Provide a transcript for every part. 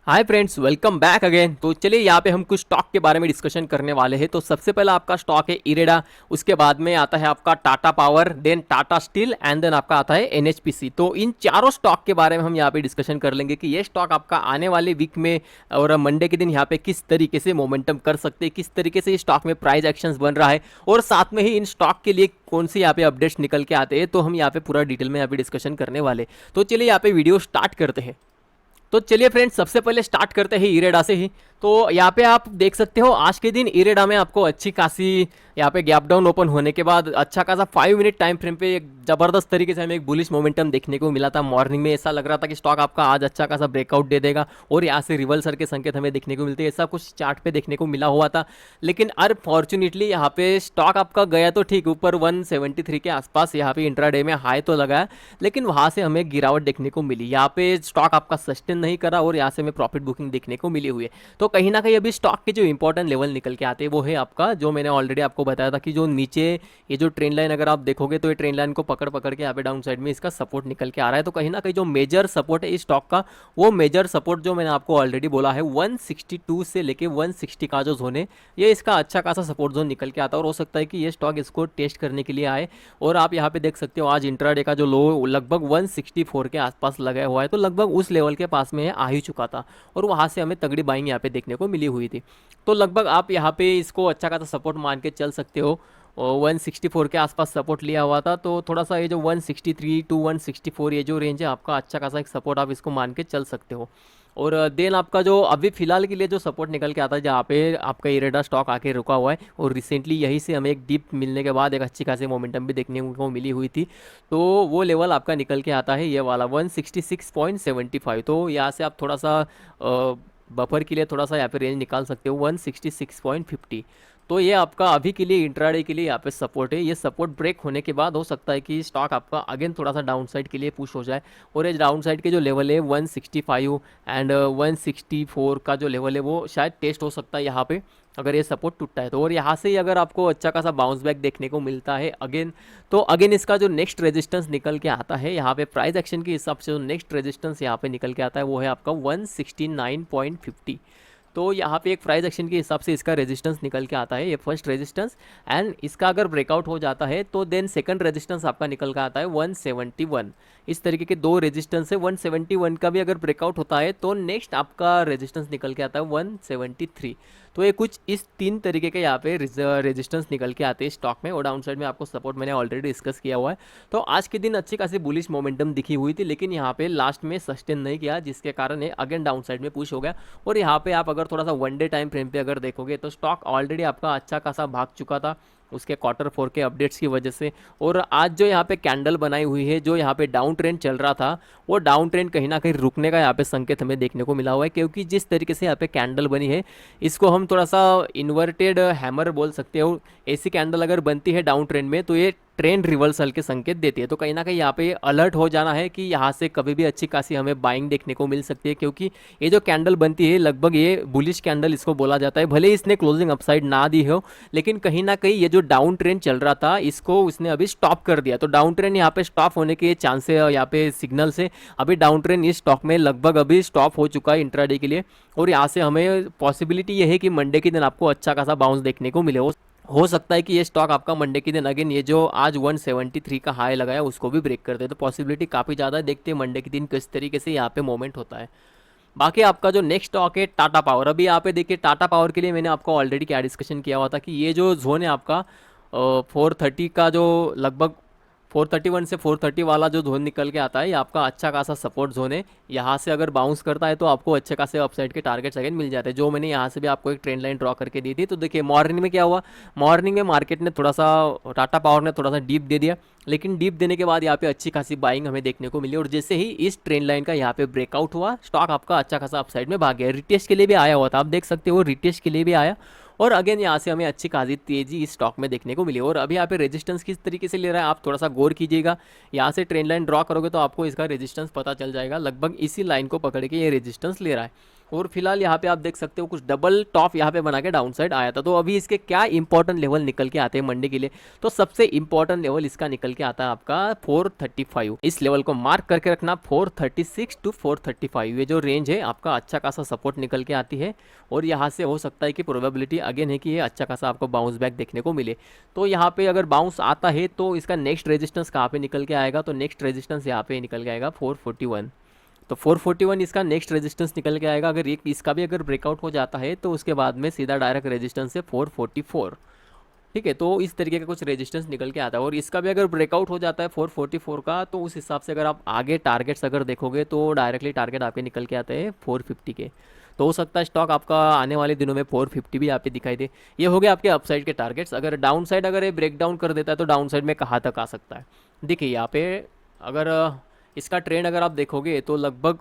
Hi friends, welcome back again. तो चलिए यहाँ पे हम कुछ स्टॉक के बारे में डिस्कशन करने वाले हैं। तो सबसे पहला आपका स्टॉक है इरेडा, उसके बाद में आता है आपका Tata power, then Tata steel and then आपका आता है एनएचपीसी। तो इन चारों स्टॉक के बारे में हम यहाँ पे डिस्कशन कर लेंगे कि ये स्टॉक आपका आने वाले वीक में और मंडे के दिन यहाँ पे किस तरीके से मोमेंटम कर सकते हैं, किस तरीके से इस स्टॉक में प्राइस एक्शंस बन रहा है और साथ में ही इन स्टॉक के लिए कौन से यहाँ पे अपडेट्स निकल के आते हैं। तो हम यहाँ पे पूरा डिटेल में यहाँ पे डिस्कशन करने वाले। तो चलिए यहाँ पे वीडियो स्टार्ट करते हैं। तो चलिए फ्रेंड्स, सबसे पहले स्टार्ट करते हैं इरेडा से ही। तो यहाँ पे आप देख सकते हो आज के दिन इरेडा में आपको अच्छी खासी यहाँ पे गैप डाउन ओपन होने के बाद अच्छा खासा 5 मिनट टाइम फ्रेम पे एक जबरदस्त तरीके से हमें एक बुलिश मोमेंटम देखने को मिला था। मॉर्निंग में ऐसा लग रहा था कि स्टॉक आपका आज अच्छा खासा ब्रेकआउट दे देगा और यहाँ से रिवर्सल के संकेत हमें देखने को मिलते हैं, ऐसा कुछ चार्ट पे देखने को मिला हुआ था। लेकिन अनफॉर्चुनेटली यहाँ पे स्टॉक आपका गया तो ठीक ऊपर 173 के आसपास, यहाँ पे इंट्राडे में हाई तो लगाया, लेकिन वहाँ से हमें गिरावट देखने को मिली। यहाँ पे स्टॉक आपका सस्टेन नहीं करा और यहाँ से हमें प्रॉफिट बुकिंग देखने को मिली हुई है। तो कहीं ना कहीं अभी स्टॉक के जो इंपॉर्टेंट लेवल निकल के आते हैं वो है आपका, जो मैंने ऑलरेडी आपको बताया था कि जो नीचे ये जो ट्रेंड लाइन अगर आप देखोगे तो ये ट्रेंड लाइन को पकड़ पकड़ के यहाँ पे डाउन साइड में इसका सपोर्ट निकल के आ रहा है। तो कहीं ना कहीं जो मेजर सपोर्ट है इस स्टॉक का, वो मेजर सपोर्ट जो मैंने आपको ऑलरेडी बोला है 162 से लेके 160 का जो जोन है, ये इसका अच्छा खासा सपोर्ट जोन निकल के आता है और हो सकता है कि ये स्टॉक इसको टेस्ट करने के लिए आए। और आप यहाँ पे देख सकते हो आज इंट्राडे का जो लो लगभग 164 के आसपास लगाया हुआ है, तो लगभग उस लेवल के पास में आ ही चुका था और वहाँ से हमें तगड़ी बाइंग यहाँ पे देखने को मिली हुई थी। तो लगभग आप यहाँ पे इसको अच्छा खासा सपोर्ट मान के चल सकते हो। 164 के आसपास सपोर्ट लिया हुआ था, तो थोड़ा सा ये जो 163 टू 164 ये जो रेंज है आपका, अच्छा खासा एक सपोर्ट आप इसको मान के चल सकते हो। और देन आपका जो अभी फिलहाल के लिए जो सपोर्ट निकल के आता है, जहाँ पे आपका इरेडा स्टॉक आके रुका हुआ है और रिसेंटली यहीं से हमें एक डिप मिलने के बाद एक अच्छी खासी मोमेंटम भी देखने को मिली हुई थी। तो वो लेवल आपका निकल के आता है ये वाला 166.75। तो यहाँ से आप थोड़ा सा बफर के लिए थोड़ा सा यहाँ पे रेंज निकाल सकते हो 166.50। तो ये आपका अभी के लिए इंट्राडे के लिए यहाँ पे सपोर्ट है। ये सपोर्ट ब्रेक होने के बाद हो सकता है कि स्टॉक आपका अगेन थोड़ा सा डाउन साइड के लिए पुश हो जाए और ये डाउन साइड के जो लेवल है 165 एंड 164 का जो लेवल है वो शायद टेस्ट हो सकता है यहाँ पे, अगर ये सपोर्ट टूटता है तो। और यहाँ से ही अगर आपको अच्छा खासा बाउंस बैक देखने को मिलता है अगेन, तो अगेन इसका जो नेक्स्ट रेजिस्टेंस निकल के आता है यहाँ पे प्राइस एक्शन के हिसाब से, जो नेक्स्ट रेजिस्टेंस यहाँ पे निकल के आता है वो है आपका 169.50। तो यहाँ पे एक प्राइस एक्शन के हिसाब से इसका रेजिस्टेंस निकल के आता है, ये फर्स्ट रेजिस्टेंस। एंड इसका अगर ब्रेकआउट हो जाता है तो देन सेकंड रेजिस्टेंस आपका निकल के आता है 171। इस तरीके के दो रेजिस्टेंस है। 171 का भी अगर ब्रेकआउट होता है तो नेक्स्ट आपका रेजिस्टेंस निकल के आता है 173। तो ये कुछ इस तीन तरीके के यहाँ पे रेजिस्टेंस निकल के आते हैं स्टॉक में, और डाउन साइड में आपको सपोर्ट मैंने ऑलरेडी डिस्कस किया हुआ है। तो आज के दिन अच्छी खासी बुलिश मोमेंटम दिखी हुई थी, लेकिन यहाँ पे लास्ट में सस्टेन नहीं किया, जिसके कारण ये अगेन डाउन साइड में पुश हो गया। और यहाँ पे आप अगर थोड़ा सा वन डे टाइम फ्रेम पे अगर देखोगे तो स्टॉक ऑलरेडी आपका अच्छा खासा भाग चुका था उसके Q4 के अपडेट्स की वजह से। और आज जो यहाँ पे कैंडल बनाई हुई है, जो यहाँ पे डाउन ट्रेंड चल रहा था, वो डाउन ट्रेंड कहीं ना कहीं रुकने का यहाँ पे संकेत हमें देखने को मिला हुआ है, क्योंकि जिस तरीके से यहाँ पे कैंडल बनी है इसको हम थोड़ा सा इन्वर्टेड हैमर बोल सकते हो। ऐसी कैंडल अगर बनती है डाउन ट्रेंड में तो ये ट्रेंड रिवर्सल के संकेत देती है। तो कहीं ना कहीं यहाँ पे अलर्ट हो जाना है कि यहाँ से कभी भी अच्छी खासी हमें बाइंग देखने को मिल सकती है, क्योंकि ये जो कैंडल बनती है लगभग ये बुलिश कैंडल इसको बोला जाता है। भले इसने क्लोजिंग अपसाइड ना दी हो, लेकिन कहीं ना कहीं ये जो डाउन ट्रेंड चल रहा था इसको उसने अभी स्टॉप कर दिया। तो डाउन ट्रेंड यहाँ पे स्टॉप होने के चांसेस यहाँ पे सिग्नल से अभी डाउन ट्रेंड इस स्टॉक में लगभग अभी स्टॉप हो चुका है इंट्राडे के लिए। और यहाँ से हमें पॉसिबिलिटी ये है कि मंडे के दिन आपको अच्छा खासा बाउंस देखने को मिले। हो सकता है कि ये स्टॉक आपका मंडे के दिन अगेन ये जो आज 173 का हाई लगाया उसको भी ब्रेक कर दे। तो पॉसिबिलिटी काफ़ी ज़्यादा है, देखते हैं मंडे के दिन किस तरीके से यहाँ पे मोमेंट होता है। बाकी आपका जो नेक्स्ट स्टॉक है टाटा पावर। अभी यहाँ पे देखिए टाटा पावर के लिए मैंने आपको ऑलरेडी क्या डिस्कशन किया हुआ था कि ये जो जोन है आपका 430 का, जो लगभग 431 से 430 वाला जो जोन निकल के आता है, ये आपका अच्छा खासा सपोर्ट जोन है। यहाँ से अगर बाउंस करता है तो आपको अच्छे खासे अपसाइड के टारगेट्स अगेन मिल जाते हैं, जो मैंने यहाँ से भी आपको एक ट्रेंड लाइन ड्रॉ करके दी थी। तो देखिए मॉर्निंग में क्या हुआ, मॉर्निंग में मार्केट ने थोड़ा सा, टाटा पावर ने थोड़ा सा डीप दे दिया, लेकिन डीप देने के बाद यहाँ पे अच्छी खासी बाइंग हमें देखने को मिली। और जैसे ही इस ट्रेंड लाइन का यहाँ पे ब्रेकआउट हुआ, स्टॉक आपका अच्छा खासा अपसाइड में भाग गया। रिटेस्ट के लिए भी आया हुआ था, आप देख सकते हो, रिटेस्ट के लिए भी आया और अगेन यहाँ से हमें अच्छी खासी तेजी इस स्टॉक में देखने को मिली। और अभी यहाँ पे रेजिस्टेंस किस तरीके से ले रहा है आप थोड़ा सा गौर कीजिएगा। यहाँ से ट्रेंड लाइन ड्रॉ करोगे तो आपको इसका रेजिस्टेंस पता चल जाएगा, लगभग इसी लाइन को पकड़ के ये रेजिस्टेंस ले रहा है। और फिलहाल यहाँ पे आप देख सकते हो कुछ डबल टॉप यहाँ पे बना के डाउन साइड आया था। तो अभी इसके क्या इंपॉर्टेंट लेवल निकल के आते हैं मंडे के लिए, तो सबसे इंपॉर्टेंट लेवल इसका निकल के आता है आपका 435। इस लेवल को मार्क करके रखना, 436 टू 435 ये जो रेंज है आपका अच्छा खासा सपोर्ट निकल के आती है। और यहाँ से हो सकता है कि प्रोबेबिलिटी अगेन है कि ये अच्छा खासा आपको बाउंस बैक देखने को मिले। तो यहाँ पे अगर बाउंस आता है तो इसका नेक्स्ट रेजिस्टेंस कहाँ पे निकल के आएगा, तो नेक्स्ट रेजिस्टेंस यहाँ पे निकल के आएगा 441। तो 441 इसका नेक्स्ट रेजिस्टेंस निकल के आएगा। अगर एक इसका भी अगर ब्रेकआउट हो जाता है तो उसके बाद में सीधा डायरेक्ट रेजिस्टेंस है 444। ठीक है, तो इस तरीके का कुछ रेजिस्टेंस निकल के आता है। और इसका भी अगर ब्रेकआउट हो जाता है 444 का, तो उस हिसाब से अगर आप आगे टारगेट्स अगर देखोगे तो डायरेक्टली टारगेट आपके निकल के आते हैं 450 के। तो हो सकता है स्टॉक आपका आने वाले दिनों में 450 भी यहाँ पे दिखाई दे। ये हो गया आपके अपसाइड के टारगेट्स। अगर डाउन साइड अगर ये ब्रेक डाउन कर देता है तो डाउन साइड में कहाँ तक आ सकता है। देखिए यहाँ पे अगर इसका ट्रेंड अगर आप देखोगे तो लगभग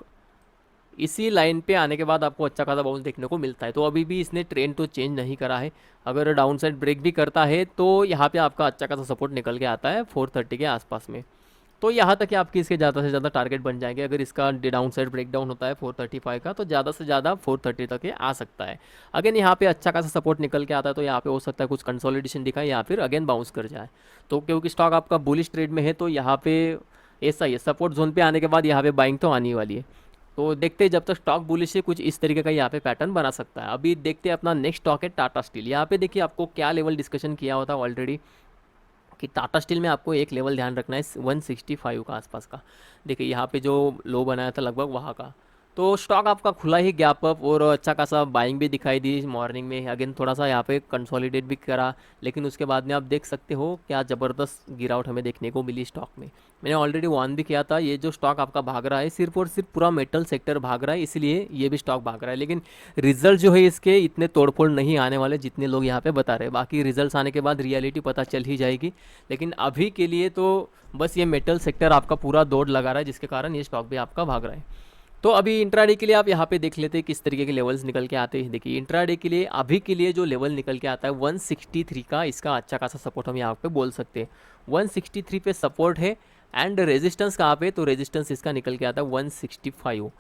इसी लाइन पे आने के बाद आपको अच्छा खासा बाउंस देखने को मिलता है। तो अभी भी इसने ट्रेंड तो चेंज नहीं करा है। अगर डाउन साइड ब्रेक भी करता है तो यहाँ पे आपका अच्छा खासा सपोर्ट निकल के आता है 430 के आसपास में। तो यहाँ तक कि आपकी इसके ज़्यादा से ज़्यादा टारगेट बन जाएंगे। अगर इसका डाउन साइड ब्रेक डाउन होता है 435 का, तो ज़्यादा से ज़्यादा 430 तक ये आ सकता है। अगेन यहाँ पे अच्छा खासा सपोर्ट निकल के आता है तो यहाँ पे हो सकता है कुछ कंसोलिडेशन दिखाए या फिर अगेन बाउंस कर जाए। तो क्योंकि स्टॉक आपका बुलिश ट्रेड में है तो यहाँ पे ऐसा ही है, सपोर्ट जोन पे आने के बाद यहाँ पे बाइंग तो आने वाली है। तो देखते हैं जब तक स्टॉक बुलिश है कुछ इस तरीके का यहाँ पे पैटर्न बना सकता है। अभी देखते हैं अपना नेक्स्ट स्टॉक है टाटा स्टील। यहाँ पे देखिए आपको क्या लेवल डिस्कशन किया होता है ऑलरेडी कि टाटा स्टील में आपको एक लेवल ध्यान रखना है 165 का आसपास का। देखिए यहाँ पे जो लो बनाया था लगभग वहाँ का। तो स्टॉक आपका खुला ही गैप अप और अच्छा खासा बाइंग भी दिखाई दी मॉर्निंग में। अगेन थोड़ा सा यहाँ पे कंसोलिडेट भी करा, लेकिन उसके बाद में आप देख सकते हो क्या ज़बरदस्त गिरावट हमें देखने को मिली स्टॉक में। मैंने ऑलरेडी वार्न भी किया था, ये जो स्टॉक आपका भाग रहा है सिर्फ और सिर्फ पूरा मेटल सेक्टर भाग रहा है, इसलिए ये भी स्टॉक भाग रहा है। लेकिन रिजल्ट जो है इसके इतने तोड़फोड़ नहीं आने वाले जितने लोग यहाँ पे बता रहे हैं। बाकी रिजल्ट आने के बाद रियलिटी पता चल ही जाएगी। लेकिन अभी के लिए तो बस ये मेटल सेक्टर आपका पूरा दौड़ लगा रहा है, जिसके कारण ये स्टॉक भी आपका भाग रहा है। तो अभी इंट्राडे के लिए आप यहाँ पे देख लेते हैं किस तरीके के लेवल्स निकल के आते हैं। देखिए इंट्राडे के लिए अभी के लिए जो लेवल निकल के आता है 163 का, इसका अच्छा खासा सपोर्ट हम यहाँ पे बोल सकते हैं। 163 पे सपोर्ट है एंड रेजिस्टेंस कहाँ पे, तो रेजिस्टेंस इसका निकल के आता है 165।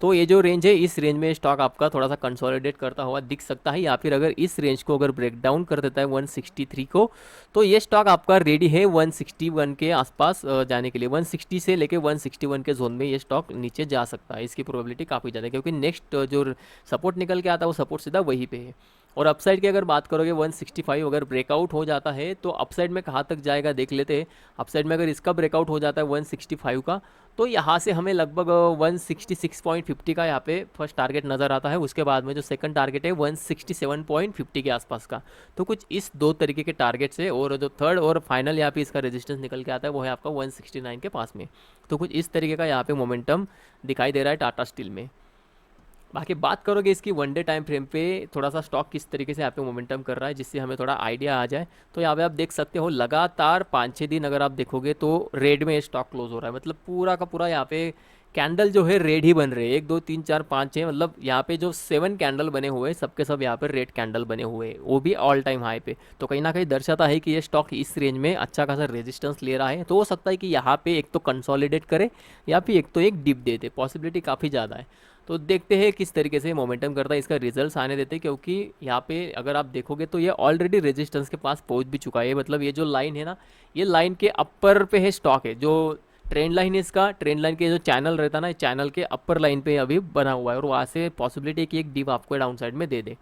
तो ये जो रेंज है इस रेंज में स्टॉक आपका थोड़ा सा कंसोलिडेट करता हुआ दिख सकता है, या फिर अगर इस रेंज को अगर ब्रेक डाउन कर देता है 163 को, तो ये स्टॉक आपका रेडी है 161 के आसपास जाने के लिए। 160 से लेके 161 के जोन में ये स्टॉक नीचे जा सकता है। इसकी प्रोबेबिलिटी काफ़ी ज़्यादा है क्योंकि नेक्स्ट जो सपोर्ट निकल के आता है वो सपोर्ट सीधा वहीं पे है। और अपसाइड की अगर बात करोगे 165 अगर ब्रेकआउट हो जाता है तो अपसाइड में कहाँ तक जाएगा देख लेते हैं। अपसाइड में अगर इसका ब्रेकआउट हो जाता है 165 का, तो यहाँ से हमें लगभग 166.50 का यहाँ पे फर्स्ट टारगेट नज़र आता है। उसके बाद में जो सेकंड टारगेट है 167.50 के आसपास का। तो कुछ इस दो तरीके के टारगेट से, और जो थर्ड और फाइनल यहाँ पे इसका रेजिस्टेंस निकल के आता है वो है आपका 169 के पास में। तो कुछ इस तरीके का यहाँ पे मोमेंटम दिखाई दे रहा है टाटा स्टील में। बाकी बात करोगे इसकी वन डे टाइम फ्रेम पे थोड़ा सा स्टॉक किस तरीके से यहाँ पे मोमेंटम कर रहा है, जिससे हमें थोड़ा आइडिया आ जाए। तो यहाँ पे आप देख सकते हो लगातार 5-6 दिन अगर आप देखोगे तो रेड में स्टॉक क्लोज हो रहा है। मतलब पूरा का पूरा यहाँ पे कैंडल जो है रेड ही बन रहे हैं। 1 2 3 4 5 6 मतलब यहाँ पे जो 7 कैंडल बने हुए हैं सबके सब यहाँ पे रेड कैंडल बने हुए हैं, वो भी ऑल टाइम हाई पे। तो कहीं ना कहीं दर्शाता है कि ये स्टॉक इस रेंज में अच्छा खासा रेजिस्टेंस ले रहा है। तो हो सकता है कि यहाँ पे एक तो कंसोलिडेट करे या फिर एक तो एक डिप दे दे, पॉसिबिलिटी काफ़ी ज़्यादा है। तो देखते हैं किस तरीके से मोमेंटम करता है, इसका रिजल्ट्स आने देते हैं। क्योंकि यहाँ पे अगर आप देखोगे तो ये ऑलरेडी रेजिस्टेंस के पास पहुँच भी चुका है। मतलब ये जो लाइन है ना, ये लाइन के अपर पे है स्टॉक है। जो ट्रेंड लाइन है इसका, ट्रेंड लाइन के जो चैनल रहता है ना, चैनल के अपर लाइन पे अभी बना हुआ है और वहाँ से पॉसिबिलिटी है कि एक डिप आपको डाउन साइड में दे दे।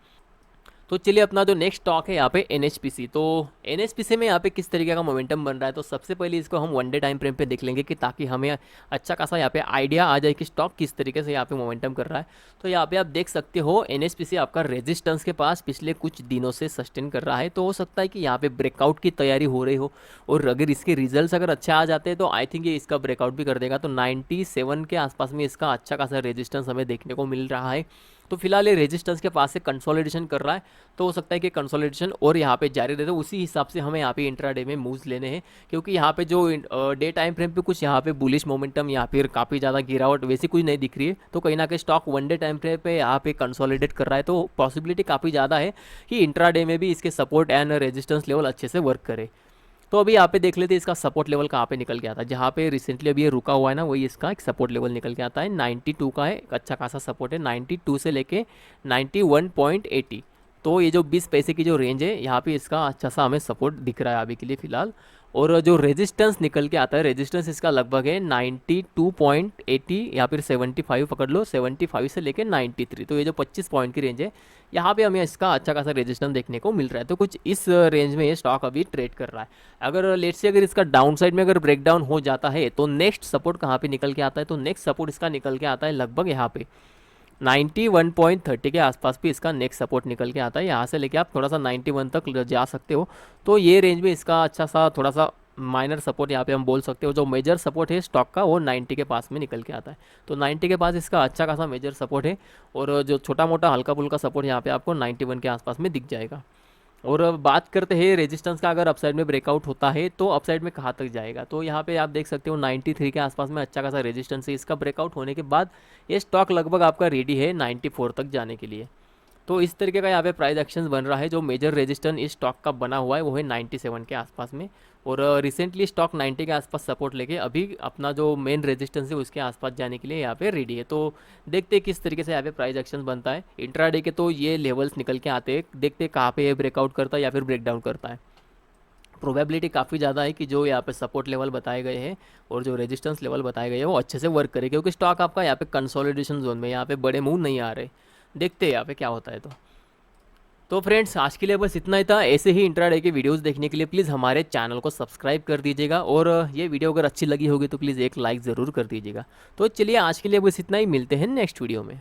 तो चलिए अपना जो नेक्स्ट स्टॉक है यहाँ पे NHPC। तो NHPC में यहाँ पे किस तरीके का मोमेंटम बन रहा है, तो सबसे पहले इसको हम वन डे टाइम फ्रेम पे देख लेंगे कि ताकि हमें अच्छा खासा यहाँ पे आइडिया आ जाए कि स्टॉक किस तरीके से यहाँ पे मोमेंटम कर रहा है। तो यहाँ पे आप देख सकते हो NHPC आपका रेजिस्टेंस के पास पिछले कुछ दिनों से सस्टेन कर रहा है। तो हो सकता है कि यहाँ पे ब्रेकआउट की तैयारी हो रही हो, और अगर इसके रिजल्ट अगर अच्छे आ जाते हैं तो आई थिंक ये इसका ब्रेकआउट भी कर देगा। तो 97 के आसपास में इसका अच्छा खासा रेजिस्टेंस हमें देखने को मिल रहा है। तो फिलहाल ये रेजिस्टेंस के पास से कंसोलिडेशन कर रहा है, तो हो सकता है कि कंसोलिडेशन और यहाँ पे जारी रहे। तो उसी हिसाब से हमें यहाँ पे इंट्राडे में मूव्स लेने हैं, क्योंकि यहाँ पे जो डे टाइम फ्रेम पे कुछ यहाँ पे बुलिश मोमेंटम या फिर काफ़ी ज़्यादा गिरावट वैसी कुछ नहीं दिख रही है। तो कहीं ना कहीं stock one day time frame पे यहाँ पे कंसोलिडेट कर रहा है। तो पॉसिबिलिटी काफ़ी ज़्यादा है कि इंट्राडे में भी इसके सपोर्ट एंड रेजिस्टेंस लेवल अच्छे से वर्क करे। तो अभी यहाँ पे देख लेते हैं इसका सपोर्ट लेवल कहाँ पे निकल के आता है। जहाँ पे रिसेंटली अभी ये रुका हुआ है ना, वही इसका एक सपोर्ट लेवल निकल के आता है। 92 का है, एक अच्छा खासा सपोर्ट है। 92 से लेके 91.80, तो ये जो 20 पैसे की जो रेंज है यहाँ पे इसका अच्छा सा हमें सपोर्ट दिख रहा है अभी के लिए फ़िलहाल। और जो रेजिस्टेंस निकल के आता है, रेजिस्टेंस इसका लगभग है 92.80 या फिर 75 पकड़ लो, 75 से लेके 93। तो ये जो 25 पॉइंट की रेंज है, यहाँ पे हमें इसका अच्छा खासा रेजिस्टेंस देखने को मिल रहा है। तो कुछ इस रेंज में ये स्टॉक अभी ट्रेड कर रहा है। अगर लेट्स से अगर इसका डाउन साइड में अगर ब्रेकडाउन हो जाता है तो नेक्स्ट सपोर्ट कहाँ पे निकल के आता है, तो नेक्स्ट सपोर्ट इसका निकल के आता है लगभग यहाँ पे 91.30 के आसपास भी इसका नेक्स्ट सपोर्ट निकल के आता है। यहाँ से लेके आप थोड़ा सा 91 तक जा सकते हो। तो ये रेंज में इसका अच्छा सा थोड़ा सा माइनर सपोर्ट यहाँ पे हम बोल सकते हो। जो मेजर सपोर्ट है स्टॉक का वो 90 के पास में निकल के आता है। तो 90 के पास इसका अच्छा खासा मेजर सपोर्ट है, और जो छोटा मोटा हल्का फुल्का सपोर्ट यहाँ पे आपको 91 के आसपास में दिख जाएगा। और बात करते हैं रेजिस्टेंस का, अगर अपसाइड में ब्रेकआउट होता है तो अपसाइड में कहाँ तक जाएगा, तो यहाँ पे आप देख सकते हो 93 के आसपास में अच्छा खासा रेजिस्टेंस है। इसका ब्रेकआउट होने के बाद ये स्टॉक लगभग आपका रेडी है 94 तक जाने के लिए। तो इस तरीके का यहाँ पे प्राइस एक्शन बन रहा है। जो मेजर रेजिस्टेंस इस स्टॉक का बना हुआ है वो है 97 के आसपास में, और रिसेंटली स्टॉक 90 के आसपास सपोर्ट लेके अभी अपना जो मेन रेजिस्टेंस है उसके आसपास जाने के लिए यहाँ पे रेडी है। तो देखते हैं किस तरीके से यहाँ पे प्राइस एक्शन बनता है। इंट्राडे के तो ये लेवल्स निकल के आते हैं, देखते हैं कहाँ पे ये ब्रेकआउट करता है या फिर ब्रेकडाउन करता है। प्रोबेबिलिटी काफ़ी ज़्यादा है कि जो यहाँ पे सपोर्ट लेवल बताए गए हैं और जो रेजिस्टेंस लेवल बताए गए हैं वो अच्छे से वर्क करे, क्योंकि स्टॉक आपका यहाँ पे कंसोलिडेशन जोन में, यहाँ पे बड़े मूव नहीं आ रहे। देखते हैं यहाँ पे क्या होता है। तो फ्रेंड्स आज के लिए बस इतना ही था। ऐसे ही इंट्राडे के वीडियोस देखने के लिए प्लीज़ हमारे चैनल को सब्सक्राइब कर दीजिएगा, और ये वीडियो अगर अच्छी लगी होगी तो प्लीज़ एक लाइक ज़रूर कर दीजिएगा। तो चलिए आज के लिए बस इतना ही, मिलते हैं नेक्स्ट वीडियो में।